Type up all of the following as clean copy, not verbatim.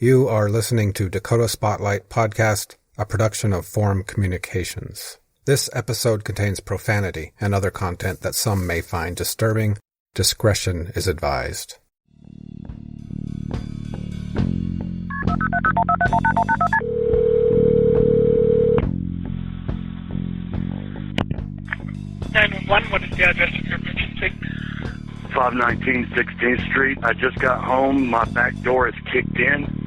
You are listening to Dakota Spotlight Podcast, a production of Forum Communications. This episode contains profanity and other content that some may find disturbing. Discretion is advised. What is the address of your emergency? 519 16th Street. I just got home. My back door is kicked in,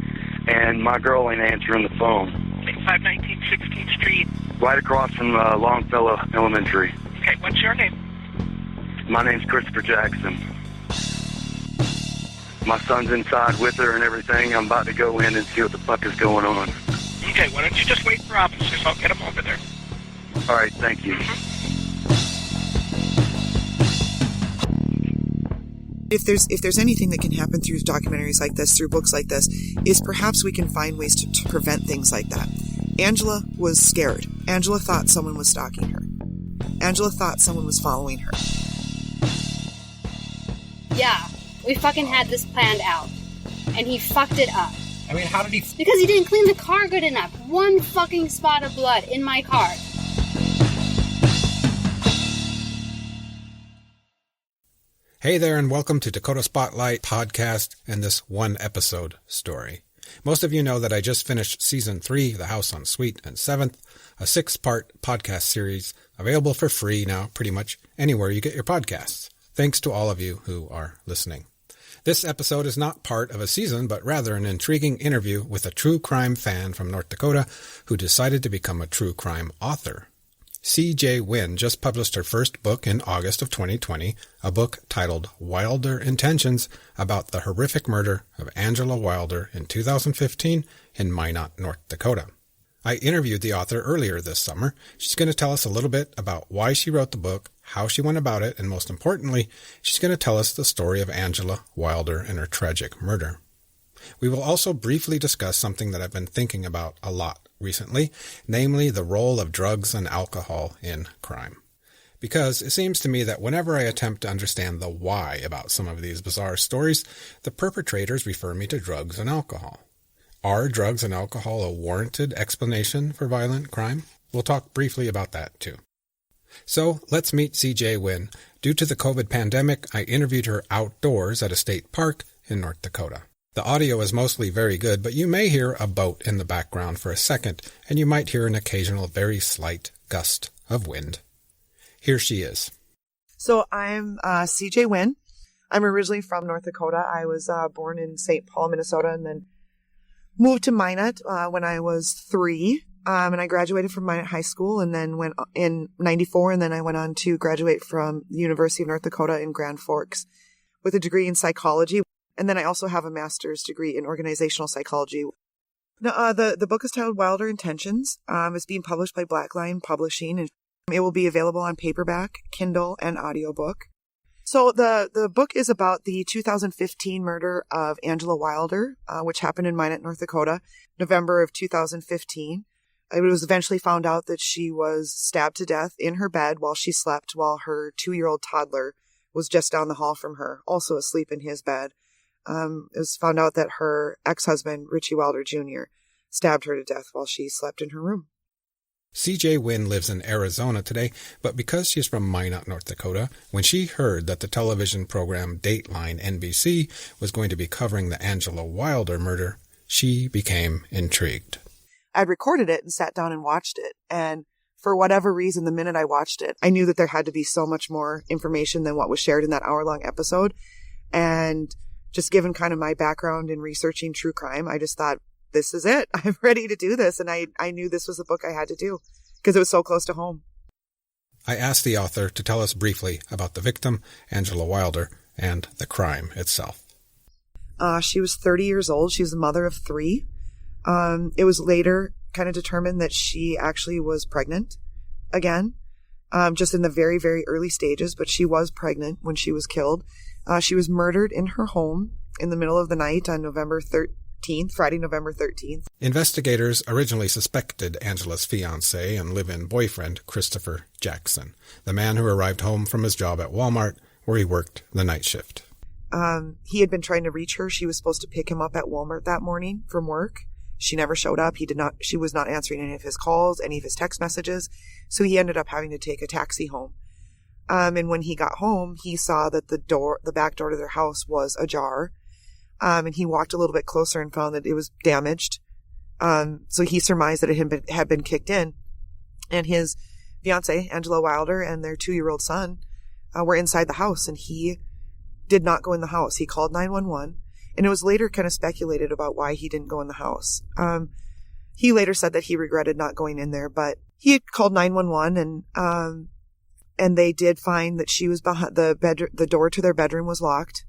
and my girl ain't answering the phone. Okay, 519 16th Street. Right across from Longfellow Elementary. Okay, what's your name? My name's Christopher Jackson. My son's inside with her and everything. I'm about to go in and see what the fuck is going on. Okay, why don't you just wait for officers? I'll get them over there. All right, thank you. If there's anything that can happen through documentaries like this, through books like this, is perhaps we can find ways to prevent things like that. Angela was scared. Angela thought someone was stalking her. Angela thought someone was following her. Yeah, we fucking had this planned out. And he fucked it up. I mean, how did he... Because he didn't clean the car good enough. One fucking spot of blood in my car. Hey there, and welcome to Dakota Spotlight Podcast and this one episode story. Most of you know that I just finished Season 3, The House on Sweet and 7th, a 6-part podcast series available for free now pretty much anywhere you get your podcasts. Thanks to all of you who are listening. This episode is not part of a season, but rather an intriguing interview with a true crime fan from North Dakota who decided to become a true crime author. C.J. Wynn just published her first book in August of 2020, a book titled Wilder Intentions, about the horrific murder of Angila Wilder in 2015 in Minot, North Dakota. I interviewed the author earlier this summer. She's going to tell us a little bit about why she wrote the book, how she went about it, and most importantly, she's going to tell us the story of Angila Wilder and her tragic murder. We will also briefly discuss something that I've been thinking about a lot recently, namely the role of drugs and alcohol in crime. Because it seems to me that whenever I attempt to understand the why about some of these bizarre stories, the perpetrators refer me to drugs and alcohol. Are drugs and alcohol a warranted explanation for violent crime? We'll talk briefly about that too. So let's meet C.J. Wynn. Due to the COVID pandemic, I interviewed her outdoors at a state park in North Dakota. The audio is mostly very good, but you may hear a boat in the background for a second, and you might hear an occasional very slight gust of wind. Here she is. So I'm C.J. Wynn. I'm originally from North Dakota. I was born in St. Paul, Minnesota, and then moved to Minot when I was 3. And I graduated from Minot High School and then went in 94, and then I went on to graduate from the University of North Dakota in Grand Forks with a degree in psychology. And then I also have a master's degree in organizational psychology. Now, the book is titled Wilder Intentions. It's being published by Blackline Publishing, and it will be available on paperback, Kindle, and audiobook. So the book is about the 2015 murder of Angila Wilder, which happened in Minot, North Dakota, November of 2015. It was eventually found out that she was stabbed to death in her bed while she slept, while her 2-year-old toddler was just down the hall from her, also asleep in his bed. It was found out that her ex-husband, Richie Wilder Jr., stabbed her to death while she slept in her room. C.J. Wynn lives in Arizona today, but because she's from Minot, North Dakota, when she heard that the television program Dateline NBC was going to be covering the Angila Wilder murder, she became intrigued. I'd recorded it and sat down and watched it, and for whatever reason, the minute I watched it, I knew that there had to be so much more information than what was shared in that hour-long episode, and just given kind of my background in researching true crime, I just thought, this is it. I'm ready to do this. And I knew this was the book I had to do because it was so close to home. I asked the author to tell us briefly about the victim, Angila Wilder, and the crime itself. She was 30 years old. She was a mother of 3. It was later kind of determined that she actually was pregnant again, just in the very, very early stages, but she was pregnant when she was killed. She was murdered in her home in the middle of the night on Friday, November 13th. Investigators originally suspected Angila's fiancé and live-in boyfriend, Christopher Jackson, the man who arrived home from his job at Walmart, where he worked the night shift. He had been trying to reach her. She was supposed to pick him up at Walmart that morning from work. She never showed up. She was not answering any of his calls, any of his text messages. So he ended up having to take a taxi home. And when he got home, he saw that the back door to their house was ajar. And he walked a little bit closer and found that it was damaged. So he surmised that it had been kicked in. And his fiancée, Angila Wilder, and their 2-year-old son were inside the house, and he did not go in the house. He called 911, and it was later kind of speculated about why he didn't go in the house. He later said that he regretted not going in there, but he had called 911, and they did find that she was behind the door to their bedroom was locked.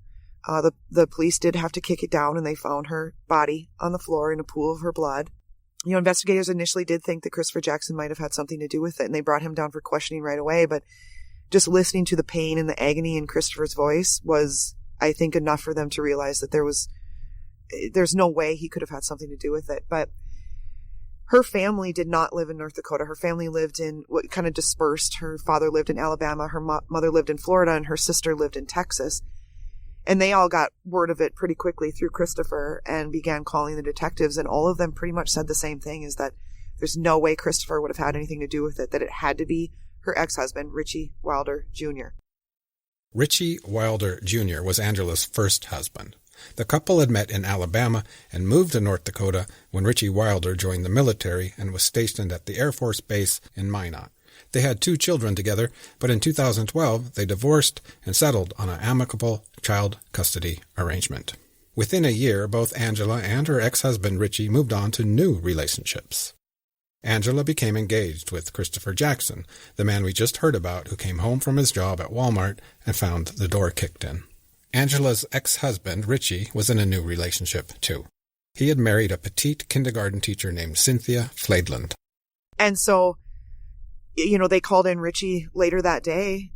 The police did have to kick it down, and they found her body on the floor in a pool of her blood. Investigators initially did think that Christopher Jackson might have had something to do with it, and they brought him down for questioning right away, but just listening to the pain and the agony in Christopher's voice was, I think, enough for them to realize that there's no way he could have had something to do with it. But her family did not live in North Dakota. Her family lived in what kind of dispersed. Her father lived in Alabama, her mother lived in Florida, and her sister lived in Texas. And they all got word of it pretty quickly through Christopher and began calling the detectives. And all of them pretty much said the same thing, is that there's no way Christopher would have had anything to do with it, that it had to be her ex-husband, Richie Wilder Jr. Richie Wilder Jr. was Angela's first husband. The couple had met in Alabama and moved to North Dakota when Richie Wilder joined the military and was stationed at the Air Force Base in Minot. They had 2 children together, but in 2012 they divorced and settled on an amicable child custody arrangement. Within a year, both Angela and her ex-husband Richie moved on to new relationships. Angela became engaged with Christopher Jackson, the man we just heard about who came home from his job at Walmart and found the door kicked in. Angela's ex-husband, Richie, was in a new relationship, too. He had married a petite kindergarten teacher named Cynthia Flaidland. And so, they called in Richie later that day,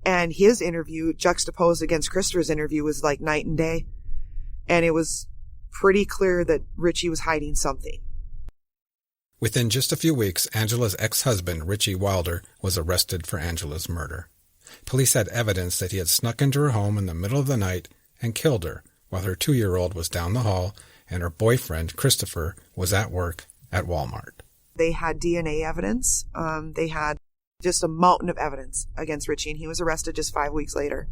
and his interview juxtaposed against Christopher's interview was like night and day. And it was pretty clear that Richie was hiding something. Within just a few weeks, Angela's ex-husband, Richie Wilder, was arrested for Angela's murder. Police had evidence that he had snuck into her home in the middle of the night and killed her while her 2-year-old was down the hall and her boyfriend, Christopher, was at work at Walmart. They had DNA evidence. They had just a mountain of evidence against Richie, and he was arrested just 5 weeks later.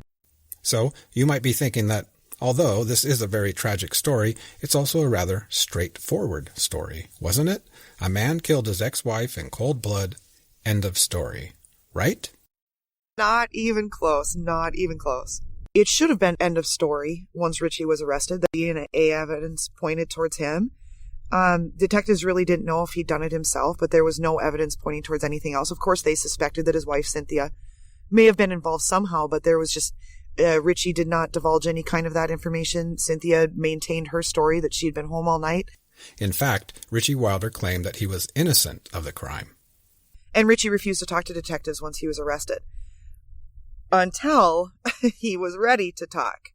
So you might be thinking that although this is a very tragic story, it's also a rather straightforward story, wasn't it? A man killed his ex-wife in cold blood. End of story. Right? Not even close. Not even close. It should have been end of story once Richie was arrested. The DNA evidence pointed towards him. Detectives really didn't know if he'd done it himself, but there was no evidence pointing towards anything else. Of course, they suspected that his wife, Cynthia, may have been involved somehow, but there was just... Richie did not divulge any kind of that information. Cynthia maintained her story that she had been home all night. In fact, Richie Wilder claimed that he was innocent of the crime. And Richie refused to talk to detectives once he was arrested. Until he was ready to talk.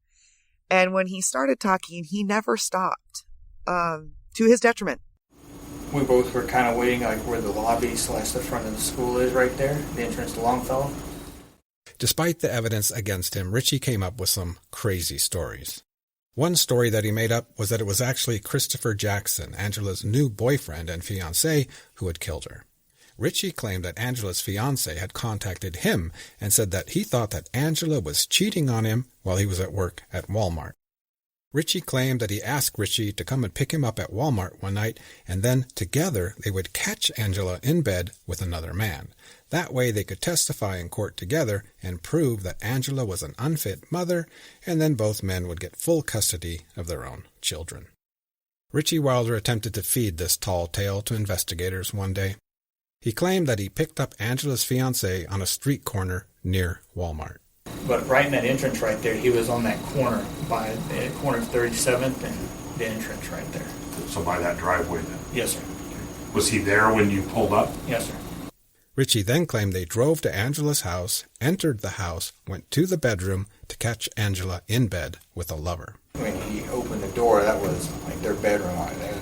And when he started talking, he never stopped. To his detriment. We both were kind of waiting like where the lobby / the front of the school is right there, the entrance to Longfellow. Despite the evidence against him, Richie came up with some crazy stories. One story that he made up was that it was actually Christopher Jackson, Angela's new boyfriend and fiancé, who had killed her. Richie claimed that Angela's fiancé had contacted him and said that he thought that Angela was cheating on him while he was at work at Walmart. Richie claimed that he asked Richie to come and pick him up at Walmart one night, and then together they would catch Angela in bed with another man. That way they could testify in court together and prove that Angela was an unfit mother, and then both men would get full custody of their own children. Richie Wilder attempted to feed this tall tale to investigators one day. He claimed that he picked up Angela's fiancé on a street corner near Walmart. But right in that entrance right there, he was on that corner, by the corner of 37th and the entrance right there. So by that driveway then? Yes, sir. Was he there when you pulled up? Yes, sir. Richie then claimed they drove to Angela's house, entered the house, went to the bedroom to catch Angela in bed with a lover. When he opened the door, that was like their bedroom.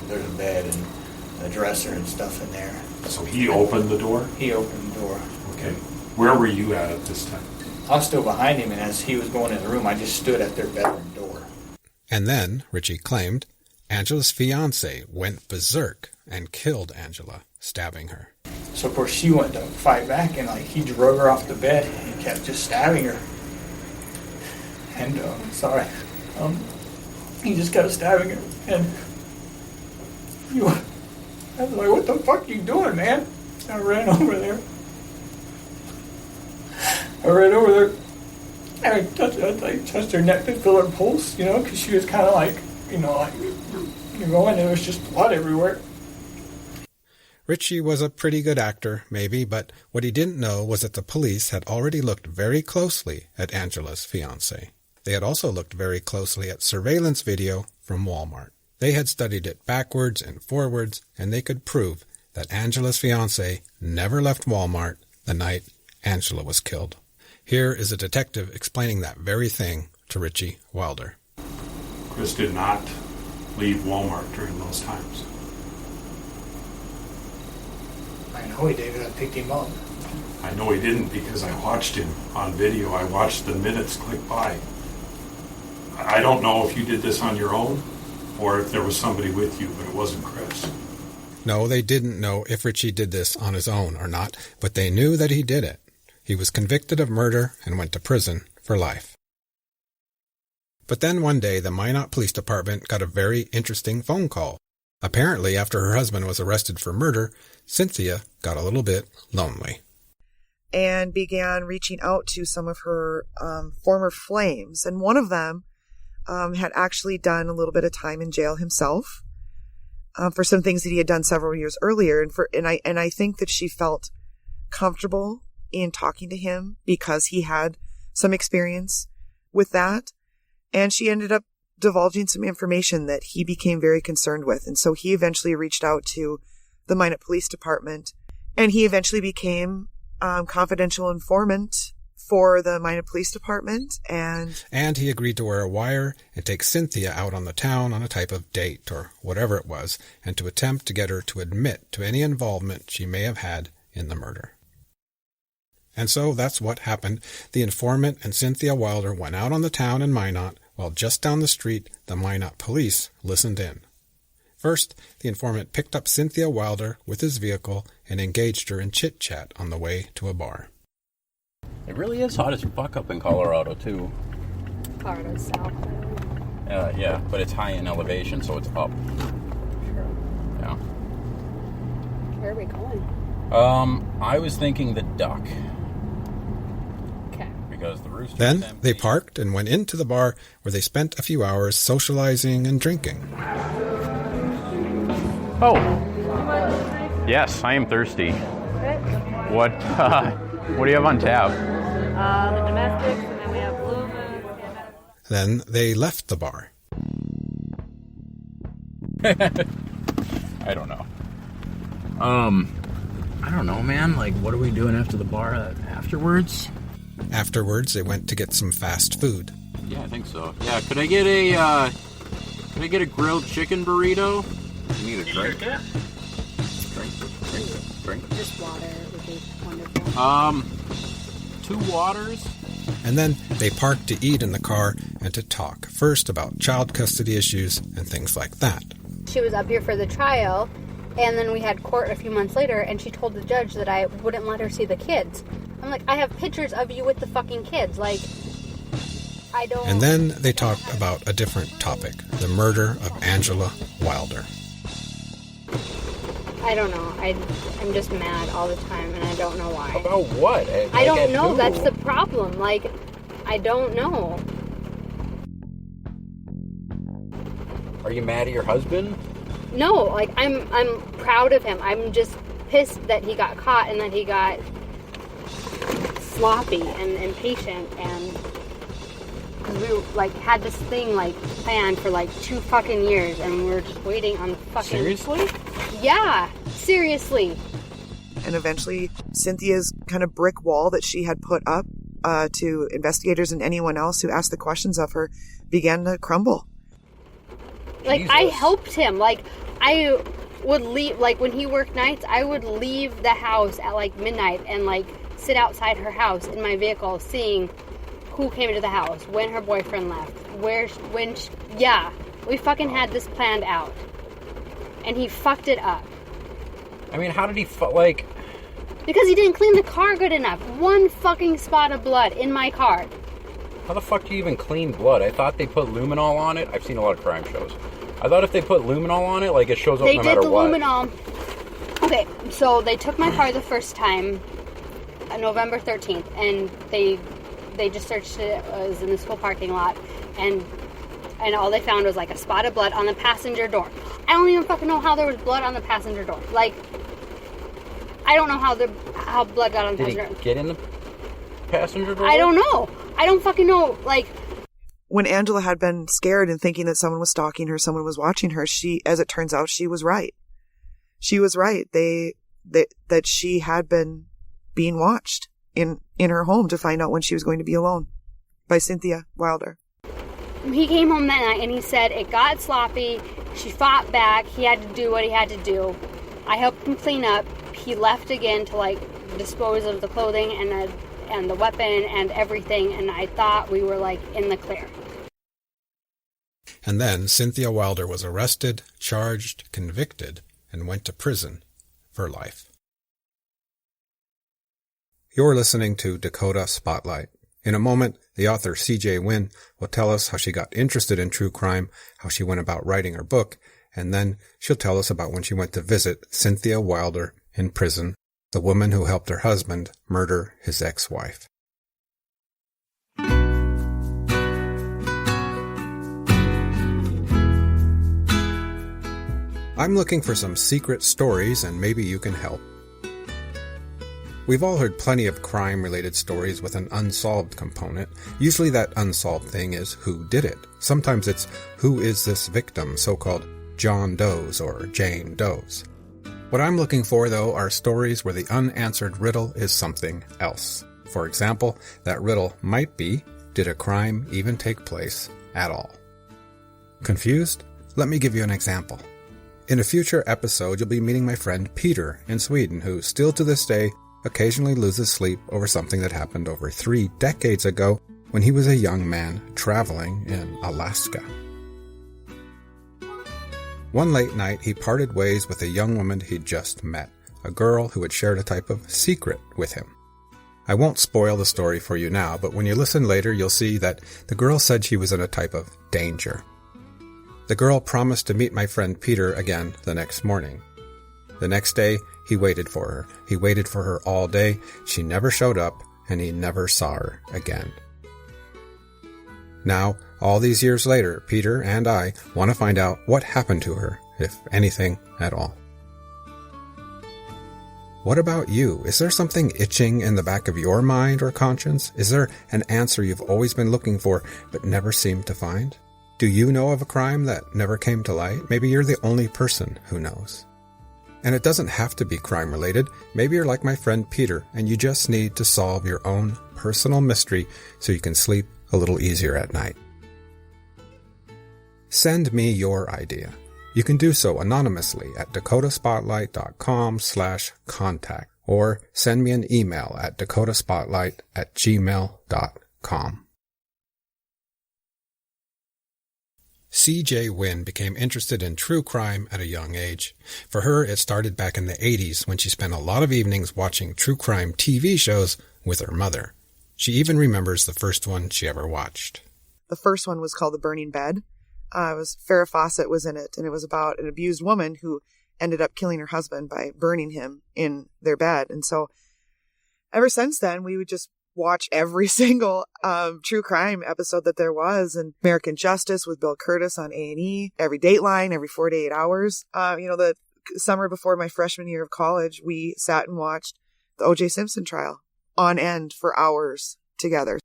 There's a bed and a dresser and stuff in there. So he opened the door? He opened the door. Okay. Where were you at this time? I was still behind him, and as he was going in the room, I just stood at their bedroom door. And then, Richie claimed, Angela's fiancé went berserk and killed Angela, stabbing her. So of course she went to fight back, and like he drug her off the bed and he kept just stabbing her. And he just kept stabbing her, and I was like, "What the fuck are you doing, man?" I ran over there. And I touched her neck to feel her pulse, because she was kind of like, there was just blood everywhere. Richie was a pretty good actor, maybe, but what he didn't know was that the police had already looked very closely at Angela's fiancé. They had also looked very closely at surveillance video from Walmart. They had studied it backwards and forwards, and they could prove that Angela's fiancé never left Walmart the night Angela was killed. Here is a detective explaining that very thing to Richie Wilder. Chris did not leave Walmart during those times. I know he did, because I picked him up. I know he didn't because I watched him on video. I watched the minutes click by. I don't know if you did this on your own or if there was somebody with you, but it wasn't Chris. No, they didn't know if Richie did this on his own or not, but they knew that he did it. He was convicted of murder and went to prison for life. But then one day, the Minot Police Department got a very interesting phone call. Apparently, after her husband was arrested for murder, Cynthia got a little bit lonely. And began reaching out to some of her former flames. And one of them had actually done a little bit of time in jail himself for some things that he had done several years earlier. And I think that she felt comfortable in talking to him because he had some experience with that. And she ended up divulging some information that he became very concerned with. And so he eventually reached out to the Minot Police Department, and he eventually became confidential informant for the Minot Police Department. And he agreed to wear a wire and take Cynthia out on the town on a type of date or whatever it was, and to attempt to get her to admit to any involvement she may have had in the murder. And so that's what happened. The informant and Cynthia Wilder went out on the town in Minot, while just down the street, the Minot police listened in. First, the informant picked up Cynthia Wilder with his vehicle and engaged her in chit-chat on the way to a bar. It really is hot as fuck up in Colorado, too. Colorado's south. Yeah, but it's high in elevation, so it's up. True. Yeah. Where are we going? I was thinking the Duck. Okay. Because the rooster. Then they parked and went into the bar where they spent a few hours socializing and drinking. Oh. Yes, I am thirsty. Okay. What do you have on tap? The domestics, and then we have Blue Moon. Then they left the bar. I don't know. I don't know, man. Like, what are we doing after the bar afterwards? Afterwards, they went to get some fast food. Yeah, I think so. Yeah, could I get a grilled chicken burrito? You need a drink? Drink. Just water would be wonderful. 2 waters. And then they parked to eat in the car and to talk, first about child custody issues and things like that. She was up here for the trial, and then we had court a few months later, and she told the judge that I wouldn't let her see the kids. I'm like, I have pictures of you with the fucking kids. Like, I don't... And then they talked about a different topic, the murder of Angila Wilder. I don't know. I'm just mad all the time, and I don't know why. About what? I don't know. That's the problem. Like, I don't know. Are you mad at your husband? No, like, I'm proud of him. I'm just pissed that he got caught and that he got sloppy and impatient, and we like had this thing like planned for like 2 fucking years, and we were just waiting on fucking... Seriously? Yeah, seriously. And eventually, Cynthia's kind of brick wall that she had put up to investigators and anyone else who asked the questions of her began to crumble. Like, Jesus. I helped him. Like, I would leave, like, when he worked nights, I would leave the house at, like, midnight and, like, sit outside her house in my vehicle seeing who came into the house, when her boyfriend left, we fucking had this planned out. And he fucked it up. I mean, how did he Because he didn't clean the car good enough. One fucking spot of blood in my car. How the fuck do you even clean blood? I thought they put luminol on it. I've seen a lot of crime shows. I thought if they put luminol on it, like, it shows up no matter what. They did the luminol. Okay, so they took my car the first time, November 13th, and they just searched it. It was in the school parking lot, and all they found was, like, a spot of blood on the passenger door. I don't even fucking know how there was blood on the passenger door. Like, I don't know how blood got on the passenger door. Did he get in the passenger door? I don't know. I don't fucking know. Like, when Angela had been scared and thinking that someone was stalking her, someone was watching her, as it turns out, she was right. She was right. That she had been being watched in her home to find out when she was going to be alone by Cynthia Wilder. He came home that night and he said it got sloppy. She fought back. He had to do what he had to do. I helped him clean up. He left again to, like, dispose of the clothing and the weapon and everything, and I thought we were, like, in the clear. And then Cynthia Wilder was arrested, charged, convicted, and went to prison for life. You're listening to Dakota Spotlight. In a moment, the author CJ Wynn will tell us how she got interested in true crime, how she went about writing her book, and then she'll tell us about when she went to visit Cynthia Wilder in prison, the woman who helped her husband murder his ex-wife. I'm looking for some secret stories, and maybe you can help. We've all heard plenty of crime-related stories with an unsolved component. Usually that unsolved thing is who did it. Sometimes it's who is this victim, so-called John Does or Jane Does. What I'm looking for, though, are stories where the unanswered riddle is something else. For example, that riddle might be, did a crime even take place at all? Confused? Let me give you an example. In a future episode, you'll be meeting my friend Peter in Sweden, who still to this day occasionally loses sleep over something that happened over 3 decades ago when he was a young man traveling in Alaska. One late night, he parted ways with a young woman he'd just met, a girl who had shared a type of secret with him. I won't spoil the story for you now, but when you listen later, you'll see that the girl said she was in a type of danger. The girl promised to meet my friend Peter again the next morning. The next day, he waited for her. He waited for her all day. She never showed up, and he never saw her again. Now, all these years later, Peter and I want to find out what happened to her, if anything at all. What about you? Is there something itching in the back of your mind or conscience? Is there an answer you've always been looking for but never seemed to find? Do you know of a crime that never came to light? Maybe you're the only person who knows. And it doesn't have to be crime-related. Maybe you're like my friend Peter, and you just need to solve your own personal mystery so you can sleep a little easier at night. Send me your idea. You can do so anonymously at dakotaspotlight.com/contact or send me an email at dakotaspotlight@gmail.com. C.J. Wynn became interested in true crime at a young age. For her, it started back in the 80s when she spent a lot of evenings watching true crime TV shows with her mother. She even remembers the first one she ever watched. The first one was called The Burning Bed. It was Farrah Fawcett was in it, and it was about an abused woman who ended up killing her husband by burning him in their bed. And so ever since then, we would just watch every single true crime episode that there was, and American Justice with Bill Curtis on A&E, every Dateline, every 4 to 8 hours. The summer before my freshman year of college, we sat and watched the O.J. Simpson trial on end for hours together.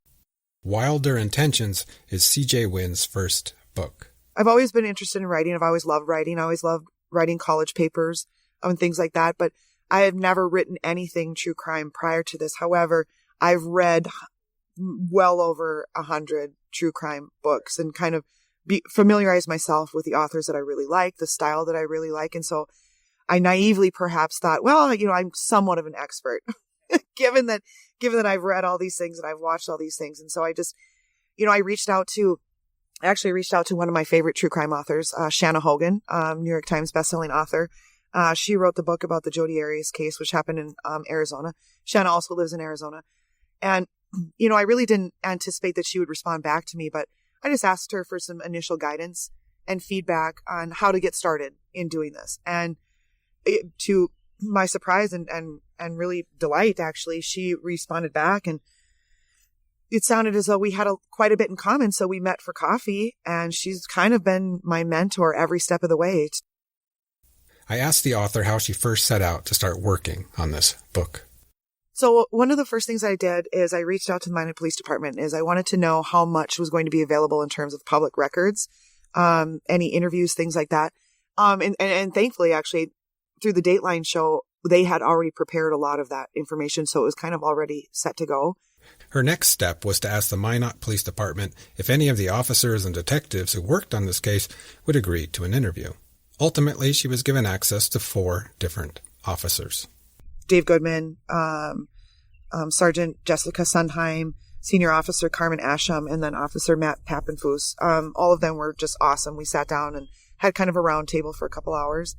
Wilder Intentions is C.J. Wynn's first book. I've always been interested in writing. I've always loved writing. I always loved writing college papers and things like that, but I have never written anything true crime prior to this. However, I've read well over 100 true crime books and kind of familiarized myself with the authors that I really like, the style that I really like. And so I naively perhaps thought, well, I'm somewhat of an expert given that I've read all these things and I've watched all these things. And so I just, I reached out to I actually reached out to one of my favorite true crime authors, Shanna Hogan, New York Times bestselling author. She wrote the book about the Jodi Arias case, which happened in Arizona. Shanna also lives in Arizona. And, I really didn't anticipate that she would respond back to me, but I just asked her for some initial guidance and feedback on how to get started in doing this. And to my surprise and really delight, actually, she responded back, and it sounded as though we had quite a bit in common. So we met for coffee, and she's kind of been my mentor every step of the way. I asked the author how she first set out to start working on this book. So one of the first things I did is I reached out to the Minot Police Department. I wanted to know how much was going to be available in terms of public records, any interviews, things like that. And thankfully, actually, through the Dateline show, they had already prepared a lot of that information, so it was kind of already set to go. Her next step was to ask the Minot Police Department if any of the officers and detectives who worked on this case would agree to an interview. Ultimately, she was given access to 4 different officers. Dave Goodman, Sergeant Jessica Sundheim, Senior Officer Carmen Asham, and then Officer Matt Pappenfuss. All of them were just awesome. We sat down and had kind of a round table for a couple hours.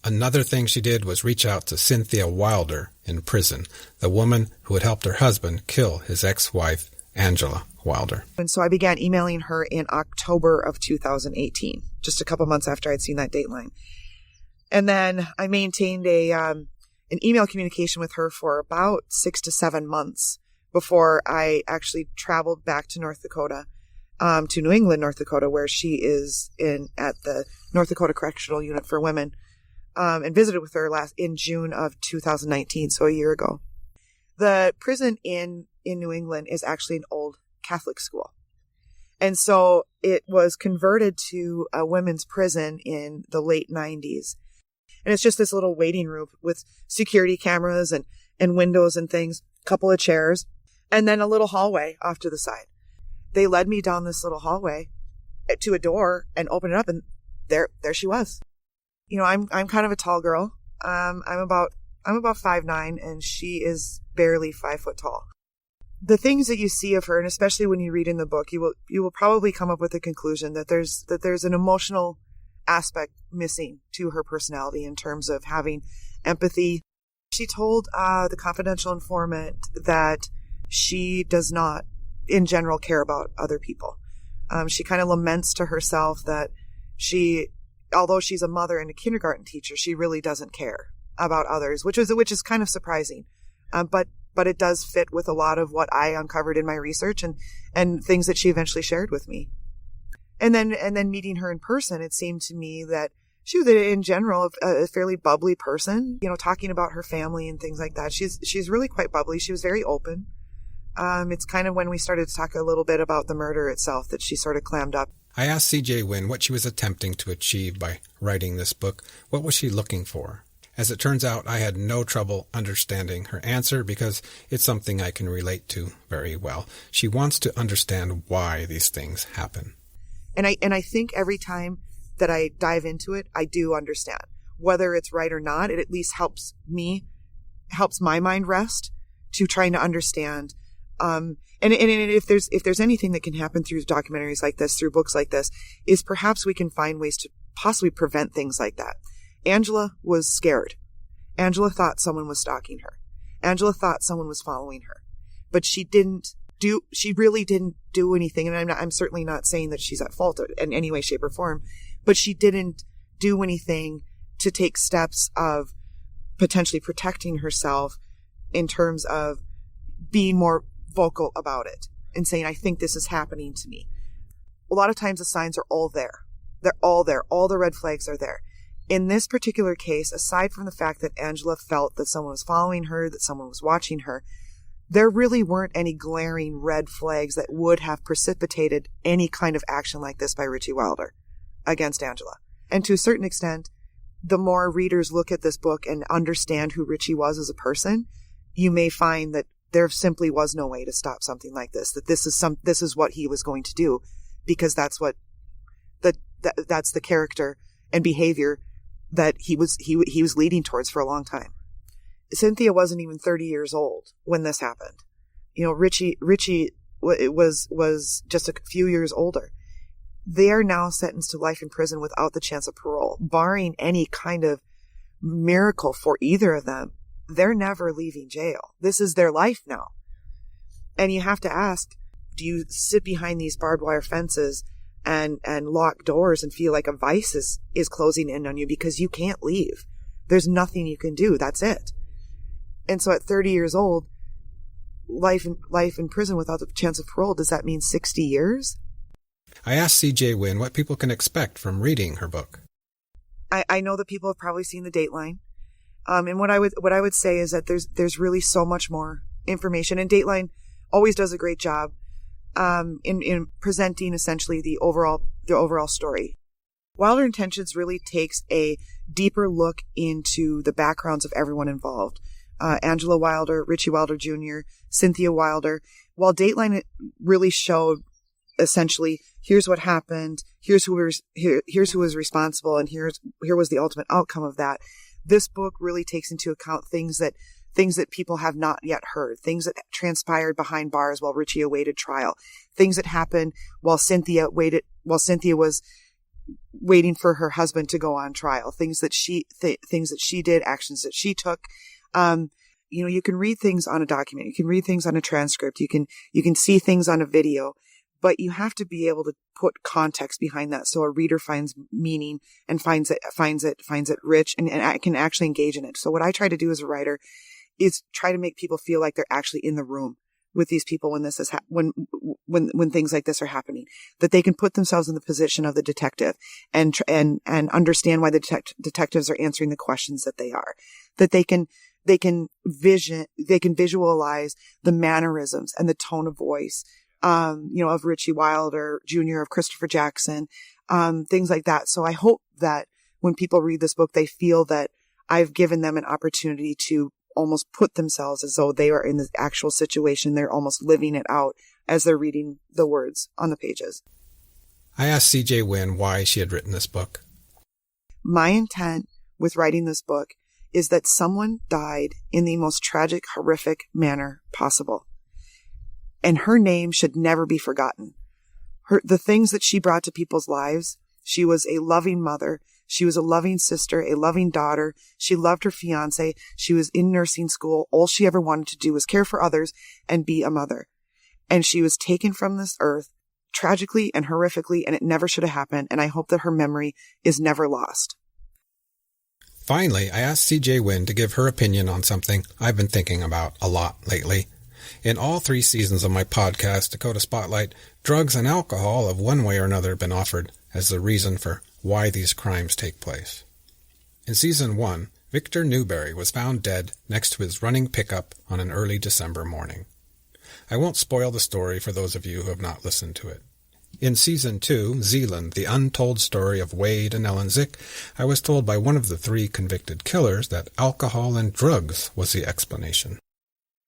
Another thing she did was reach out to Cynthia Wilder in prison, the woman who had helped her husband kill his ex-wife, Angila Wilder. And so I began emailing her in October of 2018, just a couple months after I'd seen that Dateline. And then I maintained an email communication with her for about 6 to 7 months before I actually traveled back to North Dakota, to New England, North Dakota, where she is at the North Dakota Correctional Unit for Women. And visited with her in June of 2019, so a year ago. The prison in New England is actually an old Catholic school. And so it was converted to a women's prison in the late 90s. And it's just this little waiting room with security cameras and windows and things, a couple of chairs, and then a little hallway off to the side. They led me down this little hallway to a door and opened it up, and there she was. I'm kind of a tall girl. I'm about 5'9", and she is barely 5 foot tall. The things that you see of her, and especially when you read in the book, you will probably come up with the conclusion that there's an emotional aspect missing to her personality in terms of having empathy. She told the confidential informant that she does not, in general, care about other people. She kind of laments to herself that although she's a mother and a kindergarten teacher, she really doesn't care about others, which is kind of surprising. But it does fit with a lot of what I uncovered in my research and things that she eventually shared with me. And then meeting her in person, it seemed to me that she was, in general, a fairly bubbly person, talking about her family and things like that. She's really quite bubbly. She was very open. It's kind of when we started to talk a little bit about the murder itself that she sort of clammed up. I asked CJ Wynn what she was attempting to achieve by writing this book. What was she looking for? As it turns out, I had no trouble understanding her answer because it's something I can relate to very well. She wants to understand why these things happen. And I think every time that I dive into it, I do understand. Whether it's right or not, it at least helps my mind rest to trying to understand. And if there's anything that can happen through documentaries like this, through books like this, is perhaps we can find ways to possibly prevent things like that. Angila was scared. Angila thought someone was stalking her. Angila thought someone was following her, but she really didn't do anything. And I'm certainly not saying that she's at fault in any way, shape, or form, but she didn't do anything to take steps of potentially protecting herself in terms of being more vocal about it and saying, I think this is happening to me. A lot of times the signs are all there. They're all there. All the red flags are there. In this particular case, aside from the fact that Angila felt that someone was following her, that someone was watching her, there really weren't any glaring red flags that would have precipitated any kind of action like this by Richie Wilder against Angila. And to a certain extent, the more readers look at this book and understand who Richie was as a person, you may find that there simply was no way to stop something like this, that this is what he was going to do, because that's the character and behavior that he was leading towards for a long time. Cynthia wasn't even 30 years old when this happened. Richie was just a few years older. they are now sentenced to life in prison without the chance of parole. Barring any kind of miracle for either of them, they're never leaving jail. This is their life now. And you have to ask, do you sit behind these barbed wire fences and lock doors and feel like a vice is closing in on you because you can't leave? There's nothing you can do. That's it. And so at 30 years old, life in prison without the chance of parole, does that mean 60 years? I asked CJ Wynn what people can expect from reading her book. I know that people have probably seen the Dateline. And what I would say is that there's really so much more information, and Dateline always does a great job in presenting essentially the overall story. Wilder Intentions really takes a deeper look into the backgrounds of everyone involved. Angila Wilder, Richie Wilder Jr., Cynthia Wilder. While Dateline really showed essentially, here's what happened, here's who was responsible, and here was the ultimate outcome of that. This book really takes into account things that people have not yet heard, things that transpired behind bars while Richie awaited trial, things that happened while Cynthia was waiting for her husband to go on trial, things that she did, actions that she took. You can read things on a document, you can read things on a transcript, you can see things on a video, but you have to be able to put context behind that so a reader finds meaning and finds it rich and can actually engage in it. So what I try to do as a writer is try to make people feel like they're actually in the room with these people when this is when things like this are happening, that they can put themselves in the position of the detective and understand why the detectives are answering the questions that they are, that they can visualize the mannerisms and the tone of voice, of Richie Wilder Jr., of Christopher Jackson, things like that. So I hope that when people read this book, they feel that I've given them an opportunity to almost put themselves as though they are in the actual situation. They're almost living it out as they're reading the words on the pages. I asked CJ Wynn why she had written this book. My intent with writing this book is that someone died in the most tragic, horrific manner possible. And her name should never be forgotten. The things that she brought to people's lives, she was a loving mother. She was a loving sister, a loving daughter. She loved her fiance. She was in nursing school. All she ever wanted to do was care for others and be a mother. And she was taken from this earth tragically and horrifically, and it never should have happened. And I hope that her memory is never lost. Finally, I asked CJ Wynn to give her opinion on something I've been thinking about a lot lately. In all 3 seasons of my podcast, Dakota Spotlight, drugs and alcohol have one way or another been offered as the reason for why these crimes take place. In Season 1, Victor Newberry was found dead next to his running pickup on an early December morning. I won't spoil the story for those of you who have not listened to it. In Season 2, Zealand, the untold story of Wade and Ellen Zick, I was told by one of the 3 convicted killers that alcohol and drugs was the explanation.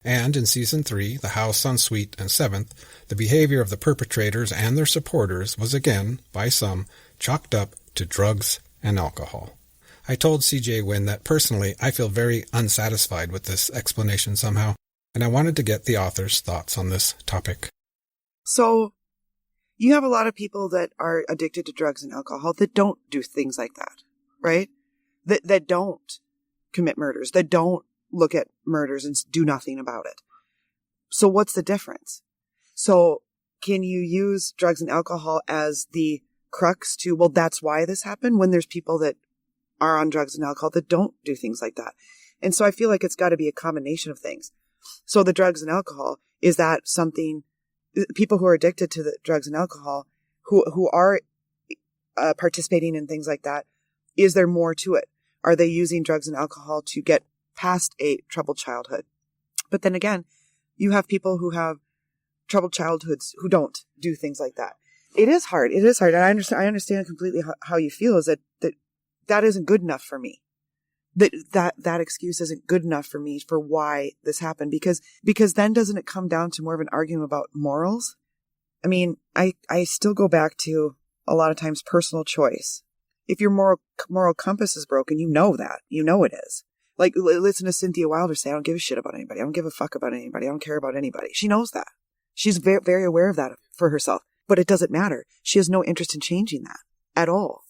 And in Season 3, The House on Sweet and 7th, the behavior of the perpetrators and their supporters was again, by some, chalked up to drugs and alcohol. I told CJ Wynn that personally I feel very unsatisfied with this explanation somehow, and I wanted to get the author's thoughts on this topic. So, you have a lot of people that are addicted to drugs and alcohol that don't do things like that, right? That don't commit murders, that don't look at murders and do nothing about it. So what's the difference? So can you use drugs and alcohol as the crux to, well, that's why this happened, when there's people that are on drugs and alcohol that don't do things like that? And so I feel like it's got to be a combination of things. So the drugs and alcohol, is that something, people who are addicted to the drugs and alcohol, who are participating in things like that, is there more to it? Are they using drugs and alcohol to get past a troubled childhood? But then again, you have people who have troubled childhoods who don't do things like that. It is hard. It is hard. And I understand completely how you feel, is that isn't good enough for me. That excuse isn't good enough for me for why this happened, because then doesn't it come down to more of an argument about morals? I mean, I still go back to a lot of times personal choice. If your moral compass is broken, you know that. You know it is. Like, listen to Cynthia Wilder say, I don't give a shit about anybody. I don't give a fuck about anybody. I don't care about anybody. She knows that. She's very, very aware of that for herself. But it doesn't matter. She has no interest in changing that at all.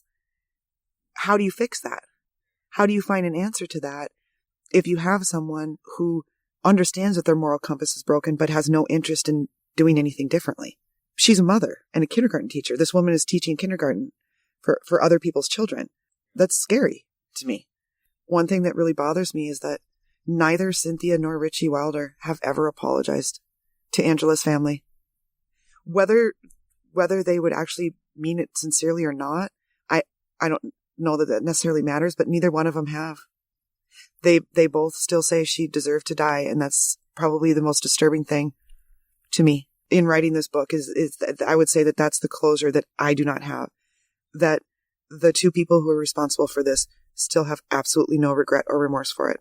How do you fix that? How do you find an answer to that if you have someone who understands that their moral compass is broken but has no interest in doing anything differently? She's a mother and a kindergarten teacher. This woman is teaching kindergarten for other people's children. That's scary to me. One thing that really bothers me is that neither Cynthia nor Richie Wilder have ever apologized to Angila's family. Whether they would actually mean it sincerely or not, I don't know that necessarily matters, but neither one of them have. They both still say she deserved to die, and that's probably the most disturbing thing to me in writing this book is that I would say that that's the closure that I do not have. That the two people who are responsible for this still have absolutely no regret or remorse for it.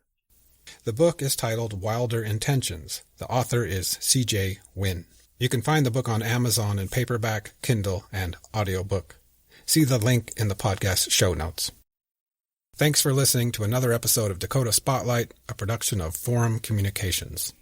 The book is titled Wilder Intentions. The author is C.J. Wynn. You can find the book on Amazon in paperback, Kindle, and audiobook. See the link in the podcast show notes. Thanks for listening to another episode of Dakota Spotlight, a production of Forum Communications.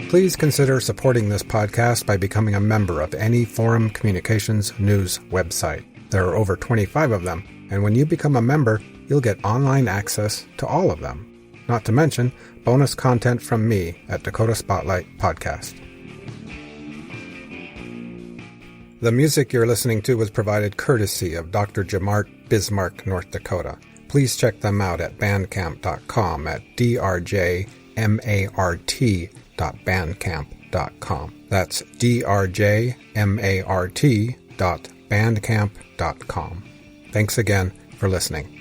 Please consider supporting this podcast by becoming a member of any Forum Communications news website. There are over 25 of them, and when you become a member, you'll get online access to all of them. Not to mention bonus content from me at Dakota Spotlight Podcast. The music you're listening to was provided courtesy of Dr. Jamart, Bismarck, North Dakota. Please check them out at bandcamp.com at drjmart.bandcamp.com. That's drjmart.bandcamp.com. Thanks again for listening.